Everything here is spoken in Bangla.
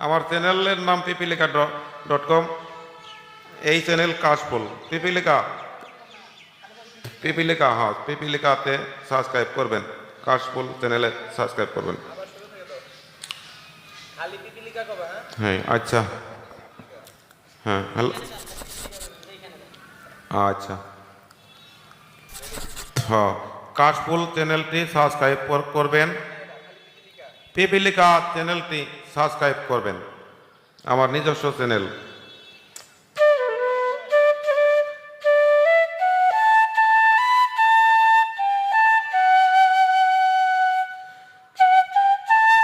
আমার চ্যানেলের নাম পিপিলিকা.com। এই চ্যানেল কাশফুল পিপিলিকা হ্যাঁ পিপিলিকাতে সাবস্ক্রাইব করবেন, কাশফুল চ্যানেলে সাবস্ক্রাইব করবেন। হ্যাঁ আচ্ছা, হ্যাঁ হ্যালো, আচ্ছা হ্যাঁ কাশফুল চ্যানেলটি সাবস্ক্রাইব করবেন, পিপিলিকা চ্যানেলটি সাবস্ক্রাইব করবেন, আমার নিজস্ব চ্যানেল।